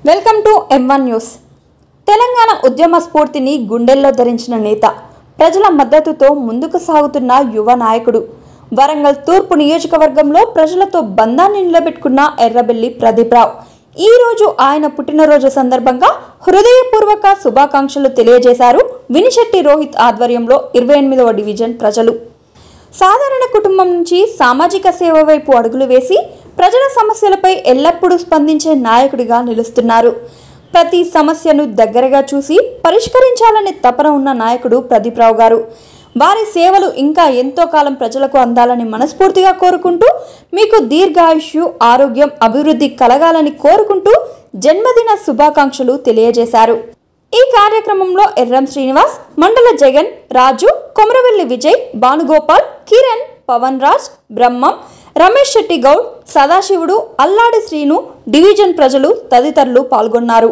Welcome to M1 news. Telangana ఉద్యమ స్ఫూర్తిని గుండెల్లో ధరించిన నేత, ప్రజల మద్దతుతో ముందుకు సాగుతున్న యువ నాయకుడు, వరంగల్ తూర్పు నియోజకవర్గంలో ప్రజలతో బంధాన్ని నిలబెట్టుకున్న ఎర్రబెల్లి ప్రదీప్రావు ఈ రోజు ఆయన పుట్టినరోజు సందర్భంగా హృదయపూర్వక శుభాకాంక్షలు తెలియజేశారు వినిశెట్టి రోహిత్ ఆధ్వర్యంలో 28వ డివిజన్ ప్రజలు. సాధారణ కుటుంబం నుంచి సామాజిక సేవ వైపు అడుగులు వేసి ప్రజల సమస్యలపై ఎల్లప్పుడూ స్పందించే నాయకుడిగా నిలుస్తున్నారు. ప్రతి సమస్యను దగ్గరగా చూసి పరిష్కరించాలనే తపన ఉన్న నాయకుడు ప్రదీప్రావు గారు. వారి సేవలు ఇంకా ఎంతో కాలం ప్రజలకు అందాలని మనస్ఫూర్తిగా కోరుకుంటూ, మీకు దీర్ఘాయుష్యు, ఆరోగ్యం, అభివృద్ధి కలగాలని కోరుకుంటూ జన్మదిన శుభాకాంక్షలు తెలియజేశారు. ఈ కార్యక్రమంలో ఎర్రం శ్రీనివాస్, మండల జగన్, రాజు, కొమరవెల్లి విజయ్, భానుగోపాల్, కిరణ్, పవన్ రాజ్, బ్రహ్మం, రమేష్ శెట్టి గౌడ్, సదాశివుడు, అల్లాడి శ్రీను, డివిజన్ ప్రజలు తదితరులు పాల్గొన్నారు.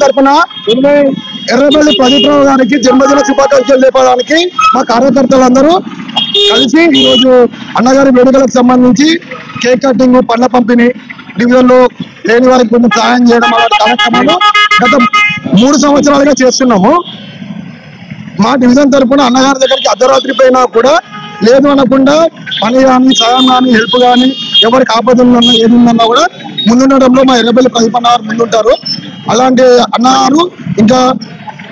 తరఫున ఎర్రబెల్లి ప్రదీప్రావు గారికి జన్మదిన శుభాకాంక్షలు చెప్పడానికి మా కార్యకర్తలందరూ కలిసి ఈరోజు అన్నగారి వేడుకలకు సంబంధించి కేక్ కటింగ్, పండ్ల పంపిణీ, డివిజన్ లో లేని వారికి కొంచెం సహాయం చేయడం అలాంటి కార్యక్రమాలు గత 3 సంవత్సరాలుగా చేస్తున్నాము. మా డివిజన్ తరఫున అన్నగారి దగ్గరికి అర్ధరాత్రి పైన కూడా లేదు అనకుండా పని కానీ, సహాయం కానీ, హెల్ప్ కానీ, ఎవరికి ఆపదలు ఏది ఉందన్నా కూడా ముందుండడంలో మా ఎర్రబెల్లి ప్రదీప్ అన్నగారు ముందుంటారు. అలాంటి అన్నగారు ఇంకా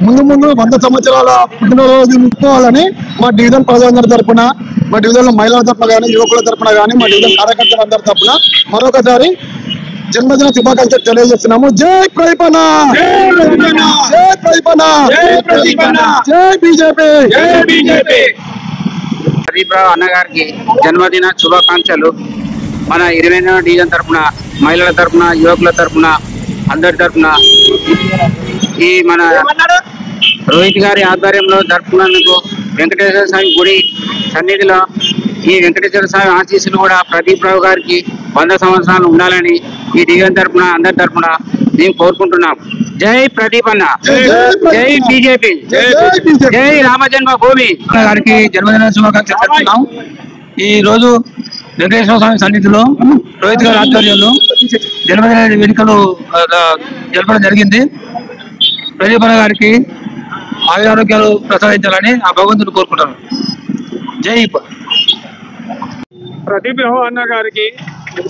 ముందు 100 సంవత్సరాల పుట్టినరోజు ముట్టుకోవాలని మా డివిజన్ ప్రజలందరి తరఫున, మా డివిజన్ లో మహిళల తరఫున కానీ, యువకుల తరఫున కానీ, మా డివిజన్ కార్యకర్తలందరి తరఫున మరొకసారి జన్మదిన శుభాకాంక్షలు తెలియజేస్తున్నాము. జై ప్రదీపన్న, జై ప్రదీపన్న, జై బీజేపీ. ప్రదీప్రావు అన్నగారికి జన్మదిన శుభాకాంక్షలు మన 28వ డివిజన్ తరఫున, మహిళల తరఫున, యువకుల తరఫున, అందరి తరఫున ఈ మన రోహిత్ గారి ఆధ్వర్యంలో జరుపుకున్నందుకు వెంకటేశ్వర స్వామి గుడి సన్నిధిలో ఈ వెంకటేశ్వర స్వామి ఆశీస్సులు కూడా ప్రదీప్రావు గారికి 100 సంవత్సరాలు ఉండాలని ఈ డివిజన్ తరఫున, అందరి తరఫున మేము కోరుకుంటున్నాం. జై ప్రదీప్ అన్న, జై బీజేపీ, జై రామజన్మ భూమి. గారికి జన్మదిన శుభాకాంక్షలు చెప్తున్నాం. ఈ రోజు వెంకటేశ్వర స్వామి సన్నిధిలో రోహిత్ గారి ఆధ్వర్యంలో జన్మదిన వేడుకలు జరపడం జరిగింది. ప్రదీప్ అన్న గారికి ఆరోగ్యాలు ప్రసాదించాలని ఆ భగవంతుని కోరుకుంటాను. జై ప్రదీప్ అన్న గారికి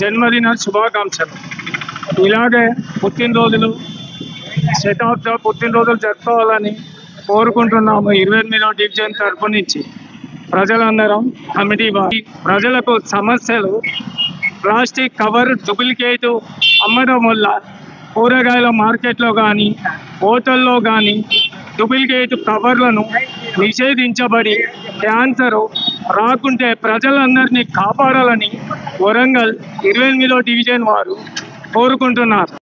జన్మదిన శుభాకాంక్షలు. ఇలాగే పుట్టినరోజులు, శతాబ్ద పుట్టినరోజులు జరుపుకోవాలని కోరుకుంటున్నాము. 28వ డివిజన్ తరఫు నుంచి ప్రజలందరం కమిటీ ప్రజలకు సమస్యలు, ప్లాస్టిక్ కవర్ డూప్లికేట్ అమ్మడం వల్ల కూరగాయల మార్కెట్లో కానీ, హోటల్లో కానీ డూప్లికేట్ కవర్లను నిషేధించబడి క్యాన్సర్ రాకుంటే ప్రజలందరినీ కాపాడాలని వరంగల్ 28వ డివిజన్ వారు కోరుకుంటున్నారు.